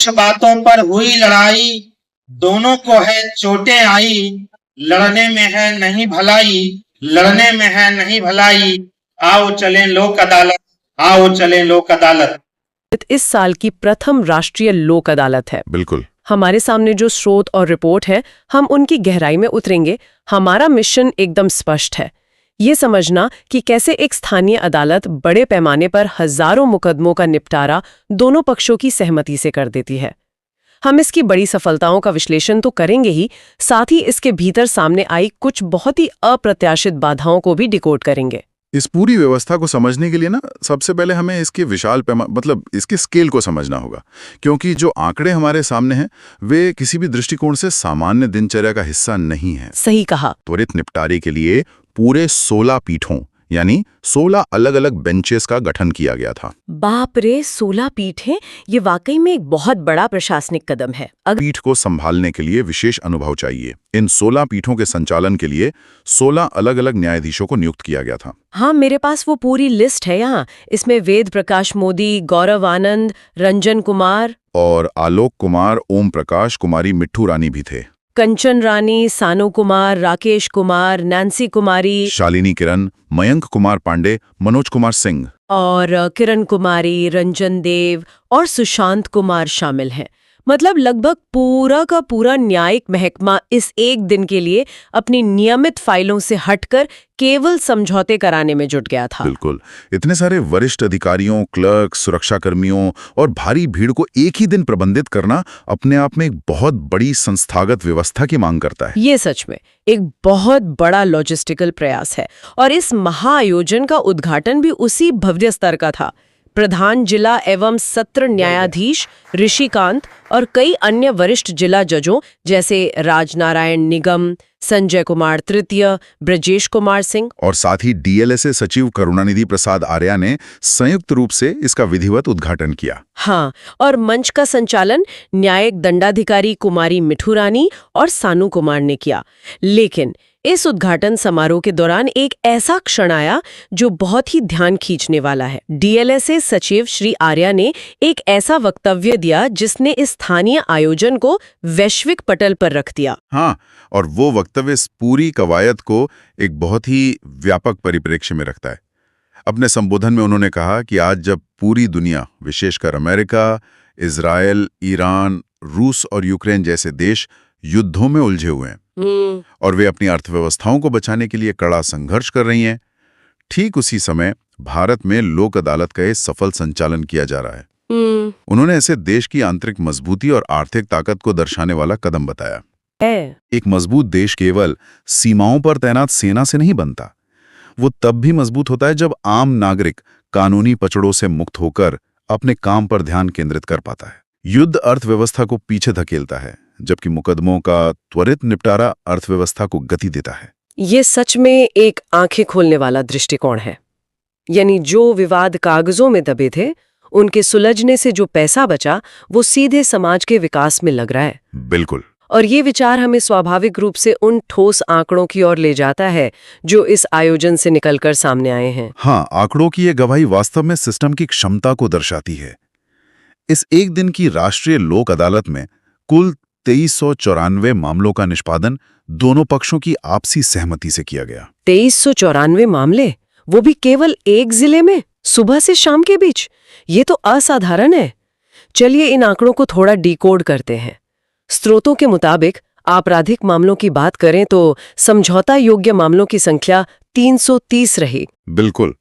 कुछ बातों पर हुई लड़ाई, दोनों को है चोटें आई, लड़ने में है नहीं भलाई, लड़ने में है नहीं भलाई, आओ चलें लोक अदालत, आओ चलें लोक अदालत। इस साल की प्रथम राष्ट्रीय लोक अदालत है। बिल्कुल। हमारे सामने जो स्रोत और रिपोर्ट है, हम उनकी गहराई में उतरेंगे। हमारा मिशन एकदम स्पष्ट है, ये समझना कि कैसे एक स्थानीय अदालत बड़े पैमाने पर हजारों मुकदमों का निपटारा दोनों पक्षों की सहमति से कर देती है। हम इसकी बड़ी सफलताओं का विश्लेषण तो करेंगे ही, साथ ही इसके भीतर सामने आई कुछ बहुत ही अप्रत्याशित बाधाओं को भी डिकोड करेंगे। इस पूरी व्यवस्था को समझने के लिए ना सबसे पहले हमें इसके विशाल मतलब इसके स्केल को समझना होगा, क्योंकि जो आंकड़े हमारे सामने हैं वे किसी भी दृष्टिकोण से सामान्य दिनचर्या का हिस्सा नहीं है। सही कहा। त्वरित निपटारे के लिए पूरे 16 पीठों यानी 16 अलग-अलग बेंचेस का गठन किया गया था। बाप रे, 16 पीठें! ये वाकई में एक बहुत बड़ा प्रशासनिक कदम है। पीठ को संभालने के लिए विशेष अनुभव चाहिए। इन 16 पीठों के संचालन के लिए 16 अलग-अलग न्यायाधीशों को नियुक्त किया गया था। हाँ, मेरे पास वो पूरी लिस्ट है यहाँ। इसमें वेद प्रकाश मोदी, गौरव आनंद, रंजन कुमार और आलोक कुमार, ओम प्रकाश, कुमारी मिट्ठू रानी भी थे। कंचन रानी, सानू कुमार, राकेश कुमार, नैन्सी कुमारी, शालिनी किरण, मयंक कुमार पांडे, मनोज कुमार सिंह और किरण कुमारी, रंजन देव और सुशांत कुमार शामिल हैं। मतलब लगभग पूरा का पूरा न्यायिक महकमा इस एक दिन के लिए अपनी नियमित फाइलों से हटकर केवल समझौते कराने में जुट गया था। बिल्कुल। इतने सारे वरिष्ठ अधिकारियों, क्लर्क, सुरक्षाकर्मियों और भारी भीड़ को एक ही दिन प्रबंधित करना अपने आप में एक बहुत बड़ी संस्थागत व्यवस्था की मांग करता है। ये सच में एक बहुत बड़ा लॉजिस्टिकल प्रयास है और इस महाआयोजन का उद्घाटन भी उसी भव्य स्तर का था। प्रधान जिला एवं सत्र न्यायाधीश ऋषिकांत और कई अन्य वरिष्ठ जिला जजों जैसे राजनारायण निगम, संजय कुमार तृतीय, ब्रजेश कुमार सिंह और साथ ही डीएलएसए सचिव करुणानिधि प्रसाद आर्या ने संयुक्त रूप से इसका विधिवत उद्घाटन किया। हाँ, और मंच का संचालन न्यायिक दंडाधिकारी कुमारी मिठू रानी और सानू कुमार ने किया। लेकिन इस उद्घाटन समारोह के दौरान एक ऐसा क्षण आया जो बहुत ही ध्यान खींचने वाला है। डीएलएसए सचिव श्री आर्या ने एक ऐसा वक्तव्य दिया जिसने इस स्थानीय आयोजन को वैश्विक पटल पर रख दिया। हाँ, और वो वक्तव्य इस पूरी कवायद को एक बहुत ही व्यापक परिप्रेक्ष्य में रखता है। अपने संबोधन में उन्होंने कहा कि आज जब पूरी दुनिया, विशेषकर अमेरिका, इजराइल, ईरान, रूस और यूक्रेन जैसे देश युद्धों में उलझे हुए हैं और वे अपनी अर्थव्यवस्थाओं को बचाने के लिए कड़ा संघर्ष कर रही हैं, ठीक उसी समय भारत में लोक अदालत का सफल संचालन किया जा रहा है। उन्होंने इसे देश की आंतरिक मजबूती और आर्थिक ताकत को दर्शाने वाला कदम बताया। एक मजबूत देश केवल सीमाओं पर तैनात सेना से नहीं बनता, वो तब भी मजबूत होता है जब आम नागरिक कानूनी पचड़ों से मुक्त होकर अपने काम पर ध्यान केंद्रित कर पाता है। युद्ध अर्थव्यवस्था को पीछे धकेलता है, जबकि मुकदमों का त्वरित निपटारा अर्थव्यवस्था को गति देता है। ये सच में एक आंखें खोलने वाला दृष्टिकोण है। यानी जो विवाद कागजों में दबे थे, उनके सुलझने से जो पैसा बचा वो सीधे समाज के विकास में लग रहा है। बिल्कुल। और ये विचार हमें स्वाभाविक रूप से उन ठोस आंकड़ों की ओर ले जाता है जो इस आयोजन से निकलकर सामने आए हैं। हाँ, आंकड़ों की ये गवाही वास्तव में सिस्टम की क्षमता को दर्शाती है। इस एक दिन की राष्ट्रीय लोक अदालत में कुल 2394 मामलों का निष्पादन दोनों पक्षों की आपसी सहमति से किया गया। 2394 मामले, वो भी केवल एक जिले में, सुबह से शाम के बीच। ये तो असाधारण है। चलिए इन आंकड़ों को थोड़ा डिकोड करते हैं। स्रोतों के मुताबिक आपराधिक मामलों की बात करें तो समझौता योग्य मामलों की संख्या 330 रही। बिल्कुल।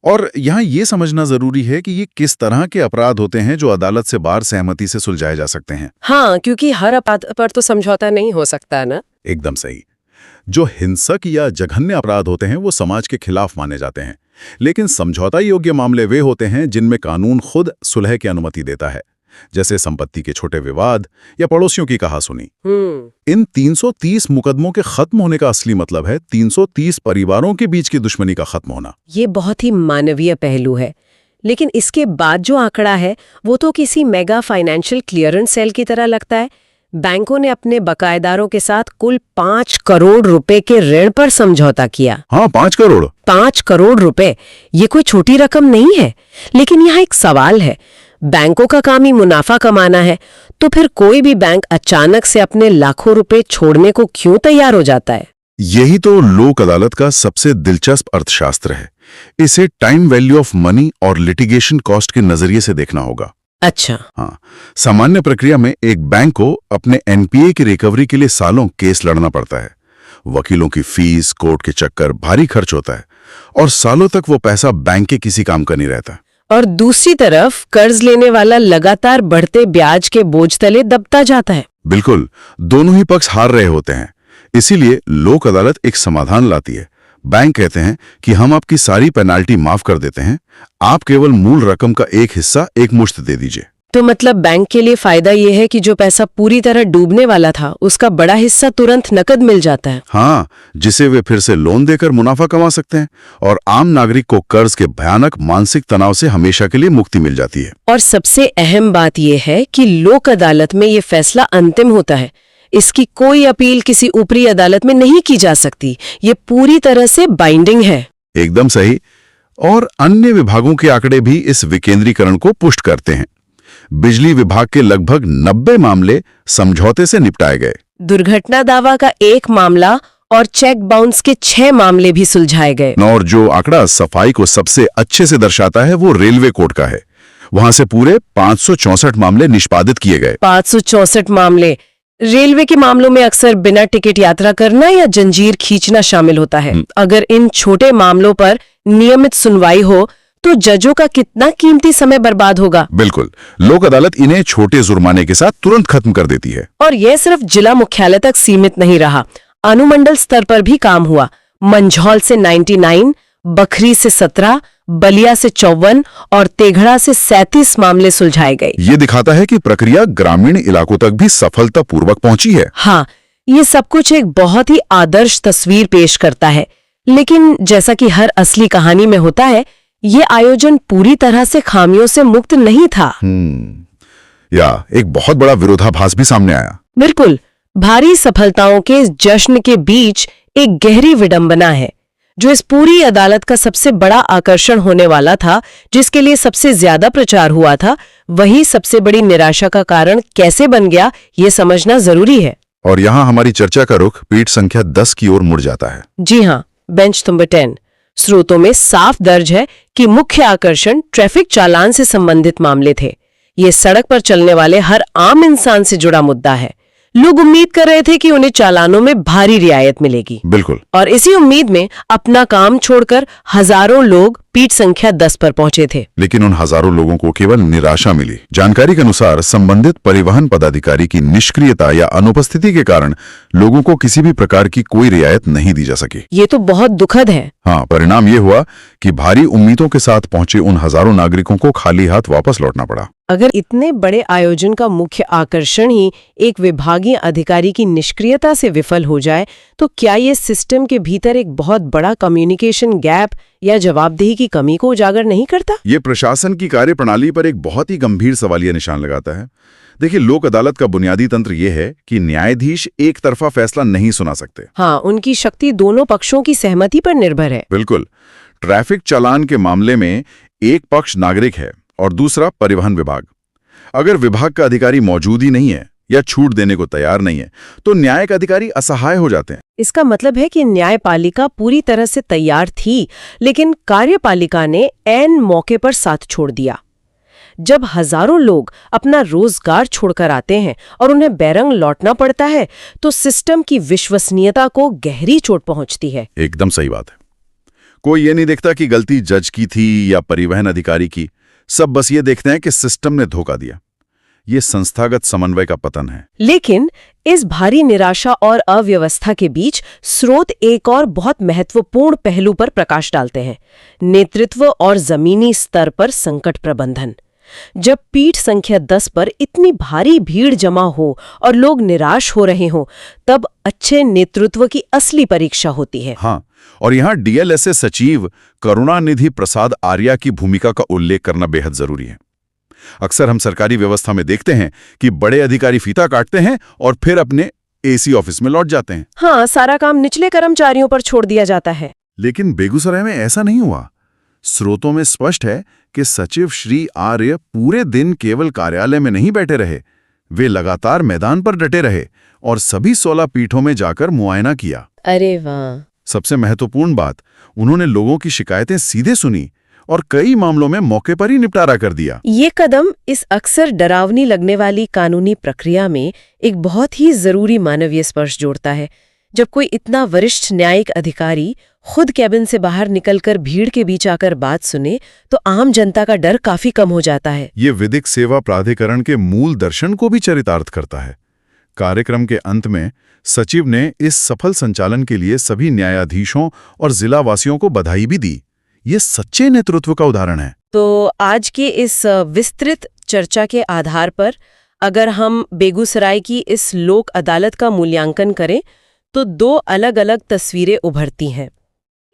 और यहाँ ये समझना जरूरी है कि ये किस तरह के अपराध होते हैं जो अदालत से बाहर सहमति से सुलझाए जा सकते हैं। हाँ, क्योंकि हर अपराध पर तो समझौता नहीं हो सकता ना। एकदम सही। जो हिंसक या जघन्य अपराध होते हैं वो समाज के खिलाफ माने जाते हैं, लेकिन समझौता योग्य मामले वे होते हैं जिनमें कानून खुद सुलह की अनुमति देता है, जैसे संपत्ति के छोटे विवाद या पड़ोसियों की कहासुनी। इन 330 मुकदमों के खत्म होने का असली मतलब है 330 परिवारों के बीच की दुश्मनी का खत्म होना। ये बहुत ही मानवीय पहलू है। लेकिन इसके बाद जो आंकड़ा है वो तो किसी मेगा फाइनेंशियल क्लियरेंस सेल की तरह लगता है। बैंकों ने अपने बकायेदारों के साथ कुल 5 करोड़ रुपए के ऋण पर समझौता किया। हाँ, 5 करोड़। 5 करोड़ रुपए, ये कोई छोटी रकम नहीं है। लेकिन यहाँ एक सवाल है, बैंकों का काम ही मुनाफा कमाना है, तो फिर कोई भी बैंक अचानक से अपने लाखों रुपए छोड़ने को क्यों तैयार हो जाता है? यही तो लोक अदालत का सबसे दिलचस्प अर्थशास्त्र है। इसे टाइम वैल्यू ऑफ मनी और लिटिगेशन कॉस्ट के नजरिए से देखना होगा। अच्छा। हाँ, सामान्य प्रक्रिया में एक बैंक को अपने एनपीए की रिकवरी के लिए सालों केस लड़ना पड़ता है। वकीलों की फीस, कोर्ट के चक्कर, भारी खर्च होता है और सालों तक वो पैसा बैंक के किसी काम का नहीं रहता। और दूसरी तरफ कर्ज लेने वाला लगातार बढ़ते ब्याज के बोझ तले दबता जाता है। बिल्कुल, दोनों ही पक्ष हार रहे होते हैं। इसीलिए लोक अदालत एक समाधान लाती है। बैंक कहते हैं कि हम आपकी सारी पेनाल्टी माफ कर देते हैं, आप केवल मूल रकम का एक हिस्सा एक मुश्त दे दीजिए। तो मतलब बैंक के लिए फायदा ये है कि जो पैसा पूरी तरह डूबने वाला था, उसका बड़ा हिस्सा तुरंत नकद मिल जाता है। हाँ, जिसे वे फिर से लोन देकर मुनाफा कमा सकते हैं और आम नागरिक को कर्ज के भयानक मानसिक तनाव से हमेशा के लिए मुक्ति मिल जाती है। और सबसे अहम बात यह है कि लोक अदालत में ये फैसला अंतिम होता है। इसकी कोई अपील किसी ऊपरी अदालत में नहीं की जा सकती। ये पूरी तरह से बाइंडिंग है। एकदम सही। और अन्य विभागों के आंकड़े भी इस विकेंद्रीकरण को पुष्ट करते हैं। बिजली विभाग के लगभग 90 मामले समझौते से निपटाए गए। दुर्घटना दावा का 1 मामला और चेक बाउंस के 6 मामले भी सुलझाए गए। और जो आंकड़ा सफाई को सबसे अच्छे से दर्शाता है वो रेलवे कोर्ट का है। वहां से पूरे 564 मामले निष्पादित किए गए। 564 मामले। रेलवे के मामलों में अक्सर बिना टिकट यात्रा करना या जंजीर खींचना शामिल होता है। अगर इन छोटे मामलों पर नियमित सुनवाई हो तो जजों का कितना कीमती समय बर्बाद होगा। बिल्कुल, लोक अदालत इन्हें छोटे जुर्माने के साथ तुरंत खत्म कर देती है। और यह सिर्फ जिला मुख्यालय तक सीमित नहीं रहा, अनुमंडल स्तर पर भी काम हुआ। मंझौल से 99, बखरी से 17, बलिया से 54 और तेघड़ा से 37 मामले सुलझाए गए। ये दिखाता है कि प्रक्रिया ग्रामीण इलाकों तक भी सफलतापूर्वक पहुंची है। हाँ, ये सब कुछ एक बहुत ही आदर्श तस्वीर पेश करता है। लेकिन जैसा कि हर असली कहानी में होता है, ये आयोजन पूरी तरह से खामियों से मुक्त नहीं था। या एक बहुत बड़ा विरोधाभास भी सामने आया। बिल्कुल, भारी सफलताओं के इस जश्न के बीच एक गहरी विडंबना है, जो इस पूरी अदालत का सबसे बड़ा आकर्षण होने वाला था, जिसके लिए सबसे ज्यादा प्रचार हुआ था। वही सबसे बड़ी निराशा का कारण कैसे बन गया, ये समझना जरूरी है। और यहाँ हमारी चर्चा का रुख पीठ संख्या 10 की ओर मुड़ जाता है। जी हाँ, बेंच नंबर 10। स्रोतों में साफ दर्ज है कि मुख्य आकर्षण ट्रैफिक चालान से संबंधित मामले थे। ये सड़क पर चलने वाले हर आम इंसान से जुड़ा मुद्दा है। लोग उम्मीद कर रहे थे कि उन्हें चालानों में भारी रियायत मिलेगी। बिल्कुल। और इसी उम्मीद में अपना काम छोड़कर हजारों लोग पीठ संख्या 10 पर पहुंचे थे। लेकिन उन हजारों लोगों को केवल निराशा मिली। जानकारी के अनुसार संबंधित परिवहन पदाधिकारी की निष्क्रियता या अनुपस्थिति के कारण लोगों को किसी भी प्रकार की कोई रियायत नहीं दी जा सकी। ये तो बहुत दुखद है। हाँ, परिणाम ये हुआ कि भारी उम्मीदों के साथ पहुंचे उन हजारों नागरिकों को खाली हाथ वापस लौटना पड़ा। अगर इतने बड़े आयोजन का मुख्य आकर्षण ही एक विभागीय अधिकारी की निष्क्रियता से विफल हो जाए, तो क्या ये सिस्टम के भीतर एक बहुत बड़ा कम्युनिकेशन गैप या जवाबदेही की कमी को उजागर नहीं करता? ये प्रशासन की कार्यप्रणाली पर एक बहुत ही गंभीर सवालिया निशान लगाता है। देखिए, लोक अदालत का बुनियादी तंत्र ये है कि न्यायाधीश एक तरफा फैसला नहीं सुना सकते। हाँ, उनकी शक्ति दोनों पक्षों की सहमति पर निर्भर है। बिल्कुल। ट्रैफिक चालान के मामले में एक पक्ष नागरिक है और दूसरा परिवहन विभाग। अगर विभाग का अधिकारी मौजूद ही नहीं है या छूट देने को तैयार नहीं है, तो न्यायिक अधिकारी असहाय हो जाते हैं। इसका मतलब है कि न्यायपालिका पूरी तरह से तैयार थी, लेकिन कार्यपालिका ने ऐन मौके पर साथ छोड़ दिया। जब हजारों लोग अपना रोजगार छोड़कर आते हैं और उन्हें बैरंग लौटना पड़ता है, तो सिस्टम की विश्वसनीयता को गहरी चोट पहुंचती है। एकदम सही बात है। कोई ये नहीं देखता कि गलती जज की थी या परिवहन अधिकारी की। सब बस ये देखते हैं कि सिस्टम ने धोखा दिया। ये संस्थागत समन्वय का पतन है। लेकिन इस भारी निराशा और अव्यवस्था के बीच स्रोत एक और बहुत महत्वपूर्ण पहलू पर प्रकाश डालते हैं: नेतृत्व और जमीनी स्तर पर संकट प्रबंधन। जब पीठ संख्या 10 पर इतनी भारी भीड़ जमा हो और लोग निराश हो रहे हों, तब अच्छे नेतृत्व की असली परीक्षा होती है। हाँ, और यहाँ डीएलएसए सचिव करुणानिधि प्रसाद आर्या की भूमिका का उल्लेख करना बेहद जरूरी है। अक्सर हम सरकारी व्यवस्था में देखते हैं कि बड़े अधिकारी फीता काटते हैं और फिर अपने एसी ऑफिस में लौट जाते हैं। हाँ, सारा काम निचले कर्मचारियों पर छोड़ दिया जाता है। लेकिन बेगूसराय में ऐसा नहीं हुआ। स्रोतों में स्पष्ट है कि सचिव श्री आर्य पूरे दिन केवल कार्यालय में नहीं बैठे रहे, वे लगातार मैदान पर डटे रहे और सभी 16 पीठों में जाकर मुआयना किया। अरे वाह। सबसे महत्वपूर्ण बात, उन्होंने लोगों की शिकायतें सीधे सुनी और कई मामलों में मौके पर ही निपटारा कर दिया। ये कदम इस अक्सर डरावनी लगने वाली कानूनी प्रक्रिया में एक बहुत ही जरूरी मानवीय स्पर्श जोड़ता है। जब कोई इतना वरिष्ठ न्यायिक अधिकारी खुद कैबिन से बाहर निकलकर भीड़ के बीच आकर बात सुने, तो आम जनता का डर काफी कम हो जाता है। ये विधिक सेवा प्राधिकरण के मूल दर्शन को भी चरितार्थ करता है। कार्यक्रम के अंत में सचिव ने इस सफल संचालन के लिए सभी न्यायाधीशों और जिलावासियों को बधाई भी दी। ये सच्चे नेतृत्व का उदाहरण है। तो आज के इस विस्तृत चर्चा के आधार पर अगर हम बेगूसराय की इस लोक अदालत का मूल्यांकन करें तो 2 अलग-अलग तस्वीरें उभरती हैं।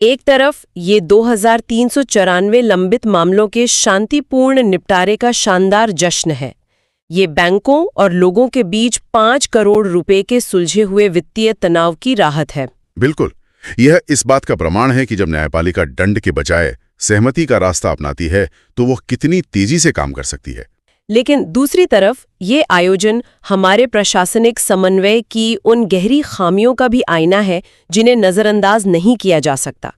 एक तरफ ये 2394 लंबित मामलों के शांतिपूर्ण निपटारे का शानदार जश्न है। ये बैंकों और लोगों के बीच 5 करोड़ रुपए के सुलझे हुए वित्तीय तनाव की राहत है। बिल्कुल, यह इस बात का प्रमाण है कि जब न्यायपालिका दंड के बजाय सहमति का रास्ता अपनाती है तो वो कितनी तेजी से काम कर सकती है। लेकिन दूसरी तरफ ये आयोजन हमारे प्रशासनिक समन्वय की उन गहरी खामियों का भी आईना है जिन्हें नजरअंदाज नहीं किया जा सकता।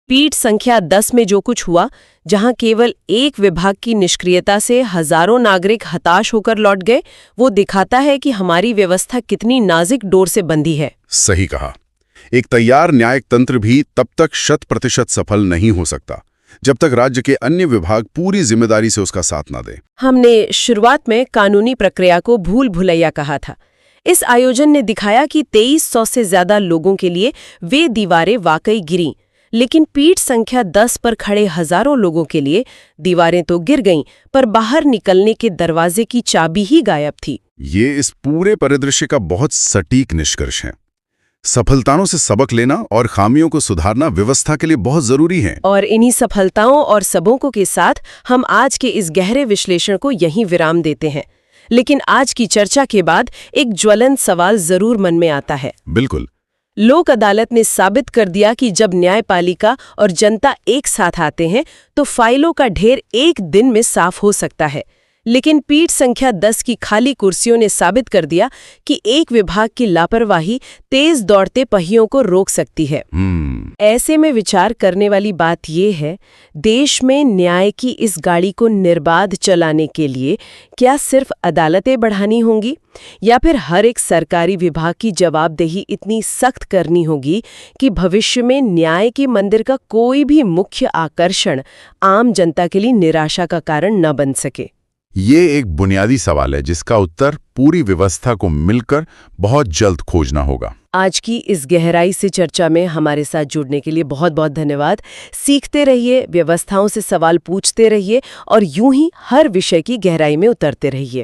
पीठ संख्या 10 में जो कुछ हुआ, जहां केवल एक विभाग की निष्क्रियता से हजारों नागरिक हताश होकर लौट गए, वो दिखाता है कि हमारी व्यवस्था कितनी नाजुक डोर से बंधी है। सही कहा। एक तैयार न्यायिक तंत्र भी तब तक 100% सफल नहीं हो सकता जब तक राज्य के अन्य विभाग पूरी जिम्मेदारी से उसका साथ ना दें। हमने शुरुआत में कानूनी प्रक्रिया को भूल भुलैया कहा था। इस आयोजन ने दिखाया कि 2300 से ज्यादा लोगों के लिए वे दीवारें वाकई गिरीं, लेकिन पीठ संख्या 10 पर खड़े हजारों लोगों के लिए दीवारें तो गिर गईं, पर बाहर निकलने के दरवाजे की चाबी ही गायब थी। ये इस पूरे परिदृश्य का बहुत सटीक निष्कर्ष है। सफलताओं से सबक लेना और खामियों को सुधारना व्यवस्था के लिए बहुत जरूरी है। और इन्हीं सफलताओं और सबकों के साथ हम आज के इस गहरे विश्लेषण को यहीं विराम देते हैं। लेकिन आज की चर्चा के बाद एक ज्वलंत सवाल जरूर मन में आता है। बिल्कुल। लोक अदालत ने साबित कर दिया कि जब न्यायपालिका और जनता एक साथ आते हैं तो फाइलों का ढेर एक दिन में साफ हो सकता है। लेकिन पीठ संख्या 10 की खाली कुर्सियों ने साबित कर दिया कि एक विभाग की लापरवाही तेज दौड़ते पहियों को रोक सकती है। ऐसे में विचार करने वाली बात यह है, देश में न्याय की इस गाड़ी को निर्बाध चलाने के लिए क्या सिर्फ अदालतें बढ़ानी होंगी, या फिर हर एक सरकारी विभाग की जवाबदेही इतनी सख्त करनी होगी कि भविष्य में न्याय के मंदिर का कोई भी मुख्य आकर्षण आम जनता के लिए निराशा का कारण न बन सके। ये एक बुनियादी सवाल है जिसका उत्तर पूरी व्यवस्था को मिलकर बहुत जल्द खोजना होगा। आज की इस गहराई से चर्चा में हमारे साथ जुड़ने के लिए बहुत बहुत धन्यवाद। सीखते रहिए, व्यवस्थाओं से सवाल पूछते रहिए और यूं ही हर विषय की गहराई में उतरते रहिए।